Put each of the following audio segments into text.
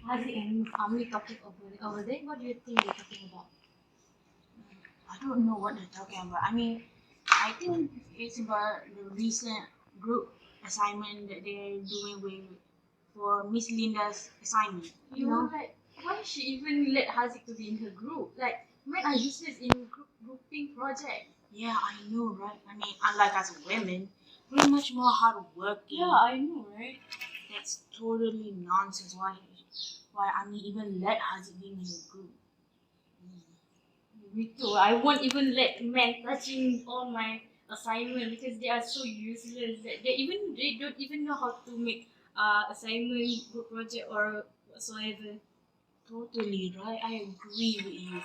Hazeeq and Amni talking over there. What do you think they're talking about? I don't know what they're talking about. I mean, I think it's about the recent group assignment that they're doing for Miss Linda's assignment. You know? Like, why she even let Hazeeq to be in her group? Like, men are useless in grouping project. Yeah, I know, right? I mean, unlike us women, we're much more hardworking. Yeah, I know, right? That's totally nonsense. Why I mean, even let Hazeeq be in her group. Me too. I won't even let men touching all my assignment because they are so useless that they don't even know how to make assignment, group project or whatsoever. Totally right. I agree with you.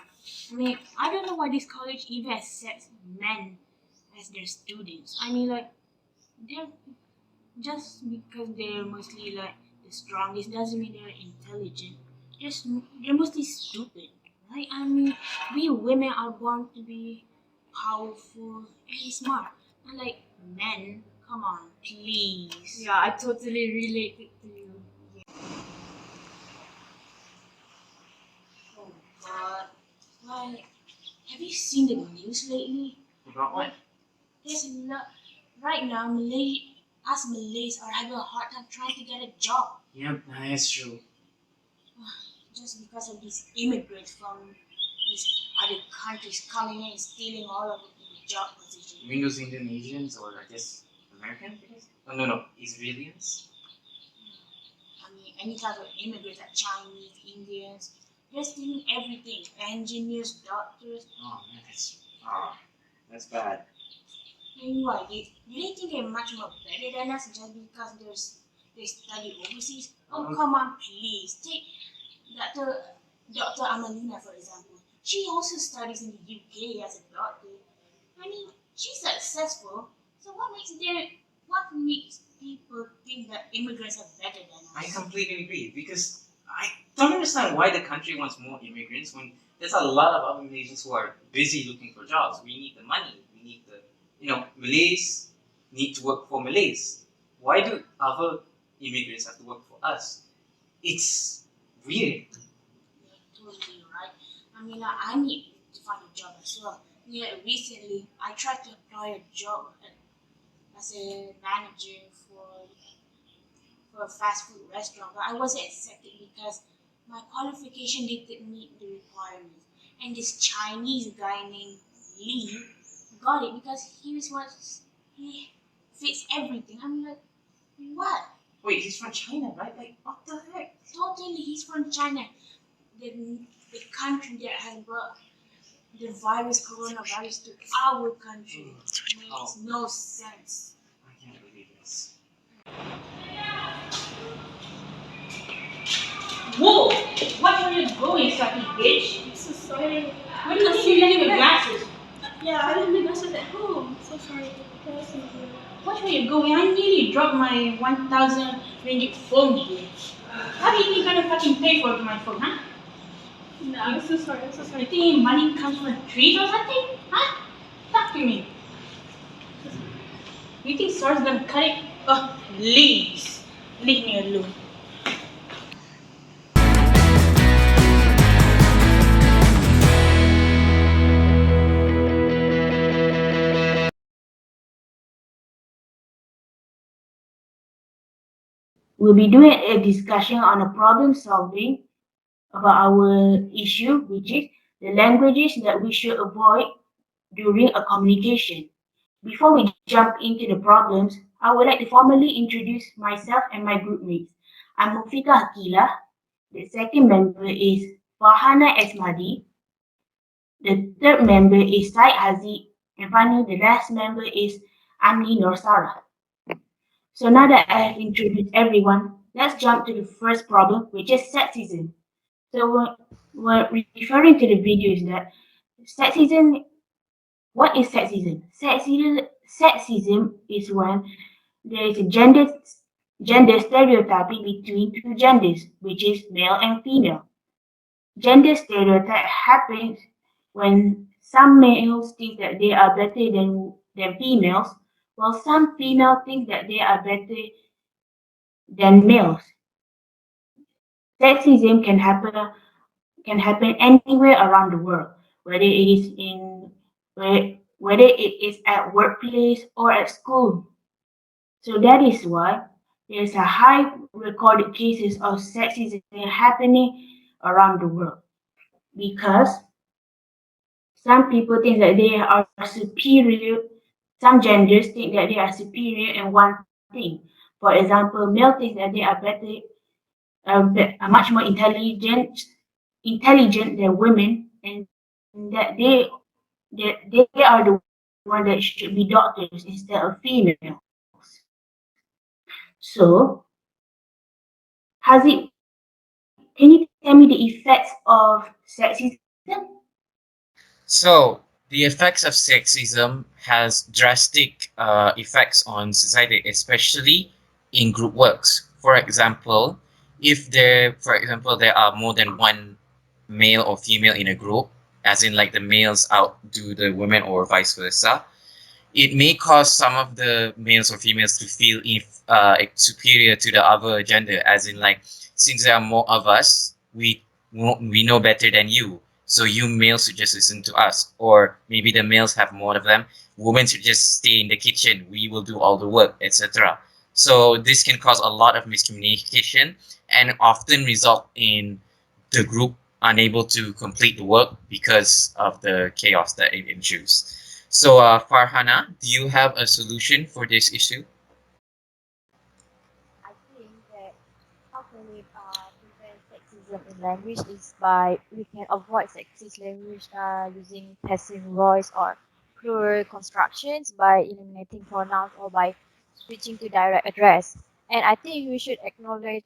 I mean, I don't know why this college even accepts men as their students. I mean, like, they're just because they're mostly like the strongest doesn't mean they're intelligent. Just they're mostly stupid, right? I mean, we women are born to be powerful and smart, and like men, come on, please. Yeah, I totally relate to you. Oh God, like, have you seen the news lately? About what? There's a lot right now. Us Malays are having a hard time trying to get a job. Yep, that's true. Just because of these immigrants from these other countries coming in and stealing all of the job positions. You mean those Indonesians or I guess Americans? Oh, no, Israelis? I mean, any type of immigrants like Chinese, Indians, they're stealing everything. Engineers, doctors. Oh man, that's bad. And why? They think they're much more better than us just because they study overseas? Oh, come on, please. Take Dr. Amalina, for example. She also studies in the UK as a doctor. I mean, she's successful. So what makes people think that immigrants are better than us? I completely agree because I don't understand why the country wants more immigrants when there's a lot of other nations who are busy looking for jobs. We need the money. We need Malays need to work for Malays. Why do other immigrants have to work for us? It's weird. You're totally right. I mean, I need to find a job as well. Yeah, recently I tried to apply a job as a manager for a fast food restaurant, but I wasn't accepted because my qualification didn't meet the requirements. And this Chinese guy named Lee got it because he fits everything. I'm like, what? Wait, he's from China, right? Like, what the heck? Totally, he's from China, the the country that has brought the coronavirus to our country. Makes no sense. I can't believe this. Whoa! What are you going, Saki, bitch? I'm so sorry. What do you mean you left your glasses? Yeah, I left my glasses at home. So sorry. What are you going? I nearly dropped my 1,000 ringgit phone here. How do you think you're gonna fucking pay for my phone, huh? No, I'm so sorry. You think money comes from trees or something? Huh? Talk to me. You think Sar's gonna cut it? Oh, please. Leave me alone. We'll be doing a discussion on a problem solving about our issue, which is the languages that we should avoid during a communication. Before we jump into the problems, I would like to formally introduce myself and my group mates. I'm Murfiqah Aqilah. The second member is Farhana Esmadey. The third member is Syed Hazeeq. And finally, the last member is Amni Nursarah. So now that I have introduced everyone, let's jump to the first problem, which is sexism. So we're referring to the video is that sexism. What is sexism? Sexism is when there is a gender stereotyping between two genders, which is male and female. Gender stereotype happens when some males think that they are better than females, while some females think that they are better than males. Sexism can happen anywhere around the world, whether it is whether it is at workplace or at school. So that is why there's a high recorded cases of sexism happening around the world, because some people think that they are superior. Some genders think that they are superior in one thing. For example, male thinks that they are better, are much more intelligent than women, and that they are the one that should be doctors instead of females. So, Haziq, can you tell me the effects of sexism? So the effects of sexism has drastic effects on society, especially in group works. For example, there are more than one male or female in a group, as in like the males outdo the women or vice versa, it may cause some of the males or females to feel superior to the other gender, as in like since there are more of us, we know better than you, so you males should just listen to us, or maybe the males have more of them, women should just stay in the kitchen, we will do all the work, etc. So this can cause a lot of miscommunication and often result in the group unable to complete the work because of the chaos that it ensues. So, Farhana, do you have a solution for this issue? I think that how can we prevent sexism in language is by we can avoid sexist language using passive voice or plural constructions by eliminating pronouns or by switching to direct address. And I think we should acknowledge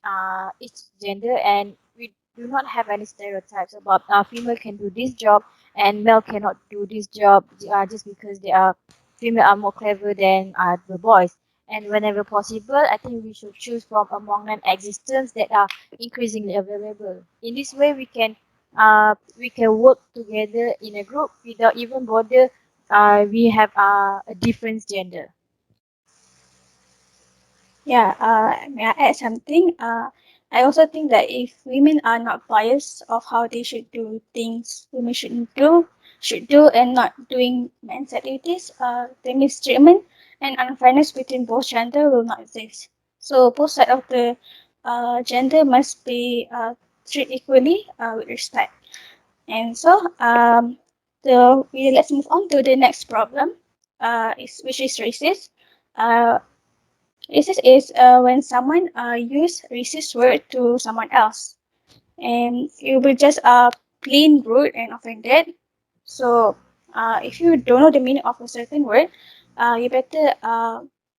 each gender and we do not have any stereotypes about female can do this job and male cannot do this job just because they are female are more clever than the boys. And whenever possible, I think we should choose from among non-existents that are increasingly available. In this way, we can work together in a group without even bother we have a different gender. Yeah, may I add something? I also think that if women are not biased of how they should do things, women should do and not doing men's activities, the mistreatment and unfairness between both gender will not exist. So both sides of the gender must be treated equally with respect. And so let's move on to the next problem, which is racist. Uh, Racist is when someone use racist word to someone else, and it will be just plain rude and offended. So, if you don't know the meaning of a certain word, you better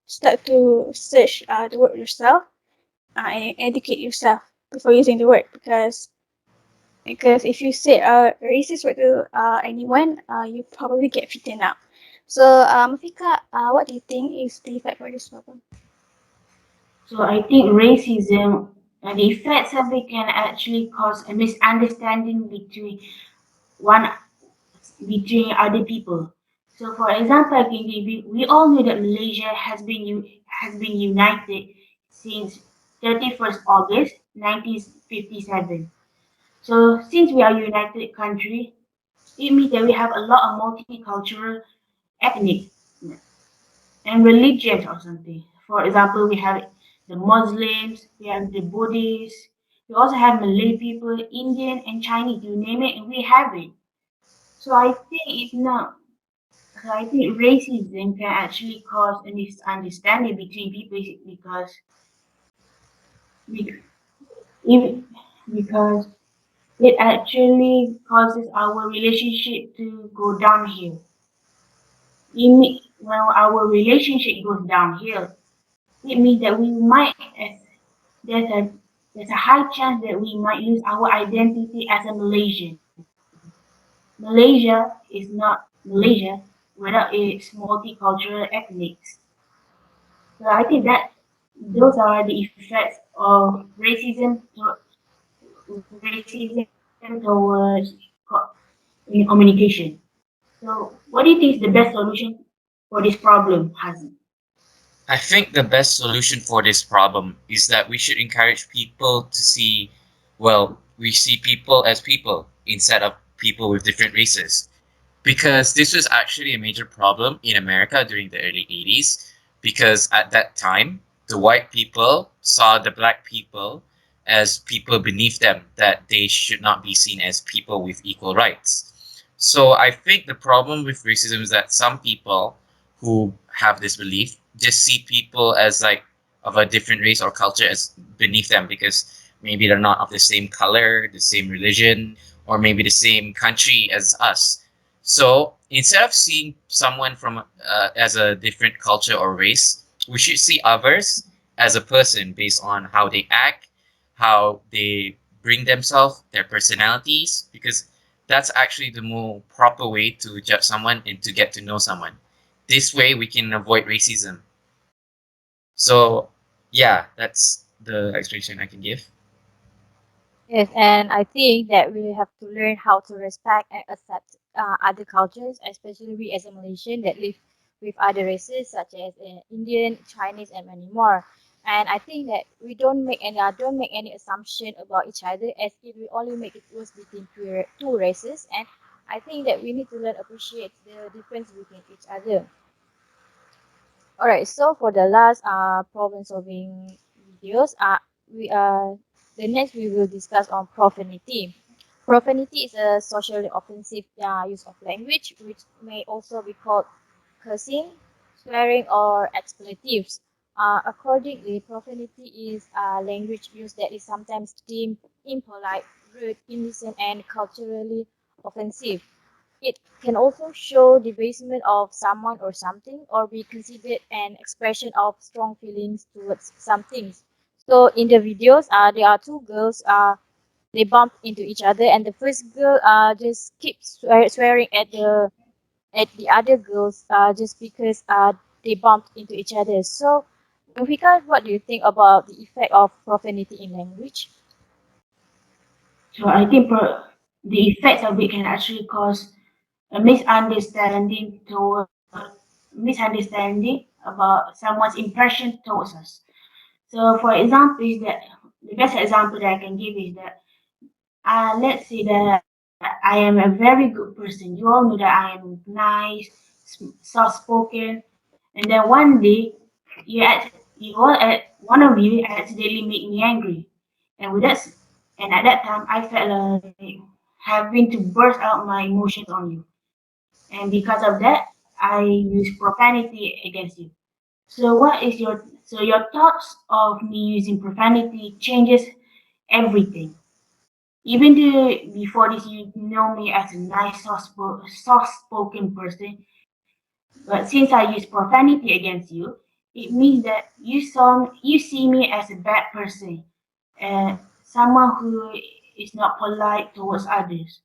start to search the word yourself and educate yourself before using the word, because if you say a racist word to anyone, you probably get written out. So, Fika, what do you think is the effect for this problem? So I think racism and the effects of it can actually cause a misunderstanding one between other people. So, for example, I can give you, we all know that Malaysia has been united since 31st August 1957. So, since we are a united country, it means that we have a lot of multicultural ethnic and religions or something. For example, we have the Muslims, we have the Buddhists, we also have Malay people, Indian and Chinese, you name it, and we have it. So I think it's not. So I think racism can actually cause a misunderstanding between people be- even because it actually causes our relationship to go downhill. When our relationship goes downhill, it means that there's a there's a high chance that we might lose our identity as a Malaysian. Malaysia is not Malaysia without its multicultural ethnics. So I think that those are the effects of racism towards in communication. So what do you think is the best solution for this problem, Hazi? I think the best solution for this problem is that we should encourage people to see well, we see people as people instead of people with different races. Because this was actually a major problem in America during the early 80s. Because at that time, the white people saw the black people as people beneath them, that they should not be seen as people with equal rights. So I think the problem with racism is that some people who have this belief just see people as like of a different race or culture as beneath them because maybe they're not of the same color, the same religion, or maybe the same country as us. So instead of seeing someone from as a different culture or race, we should see others as a person based on how they act, how they bring themselves, their personalities, because that's actually the more proper way to judge someone and to get to know someone. This way, we can avoid racism. So, yeah, that's the explanation I can give. Yes, and I think that we have to learn how to respect and accept other cultures, especially we as a Malaysian that live with other races such as Indian, Chinese, and many more. And I think that we don't make any assumption about each other, as it will only make it worse between two races. And I think that we need to learn appreciate the difference between each other. All right, so for the last problem solving videos, the next we will discuss on profanity. Profanity is a socially offensive use of language, which may also be called cursing, swearing, or expletives. Accordingly, profanity is language use that is sometimes deemed impolite, rude, indecent, and culturally offensive. It can also show debasement of someone or something, or be considered an expression of strong feelings towards something. So in the videos, there are two girls. They bump into each other, and the first girl just keeps swearing at the other girls just because they bumped into each other. So, Mufika, what do you think about the effect of profanity in language? So I think the effects of it can actually cause a misunderstanding about someone's impression towards us. So for example, is that the best example that I can give is that let's say that I am a very good person. You all know that I am nice, soft spoken, and then one day one of you accidentally make me angry, and with that, and at that time I felt like having to burst out my emotions on you, and because of that, I use profanity against you. So your thoughts of me using profanity changes everything. Even though before this you know me as a nice, soft-spoken person, but since I use profanity against you, it means that you see me as a bad person, someone who is not polite towards others.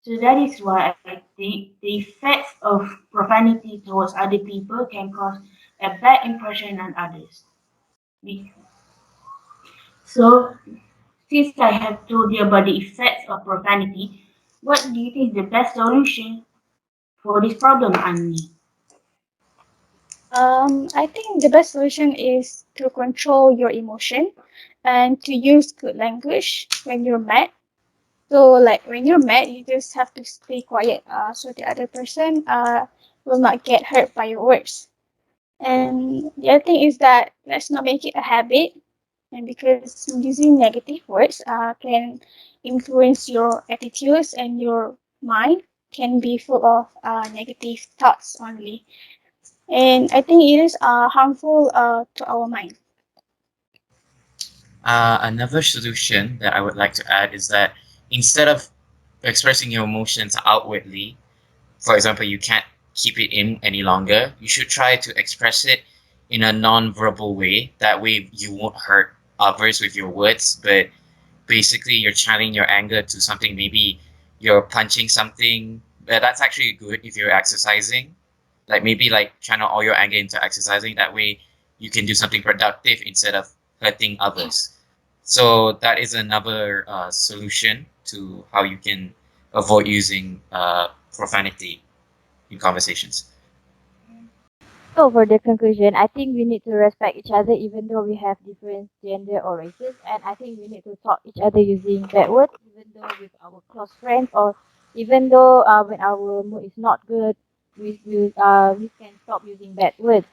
So that is why I think the effects of profanity towards other people can cause a bad impression on others. Be- So, since I have told you about the effects of profanity, what do you think is the best solution for this problem, Annie? I think the best solution is to control your emotion and to use good language when you're mad. So, like when you're mad, you just have to stay quiet, so the other person will not get hurt by your words. And the other thing is that let's not make it a habit, and because using negative words can influence your attitudes and your mind can be full of negative thoughts only. And I think it is harmful to our mind. Another solution that I would like to add is that instead of expressing your emotions outwardly, for example, you can't keep it in any longer, you should try to express it in a non-verbal way. That way, you won't hurt others with your words, but basically, you're channeling your anger to something. Maybe you're punching something. That's actually good if you're exercising. Like maybe like channel all your anger into exercising. That way, you can do something productive instead of hurting others. So that is another solution to how you can avoid using profanity in conversations. So for the conclusion, I think we need to respect each other even though we have different gender or races, and I think we need to talk each other using bad words, even though with our close friends or even though when our mood is not good, we can stop using bad words.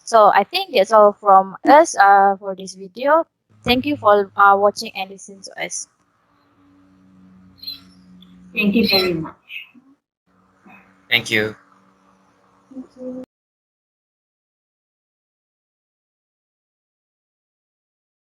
So I think that's all from us for this video. Thank you for watching and listening to us. Thank you very much. Thank you. Thank you.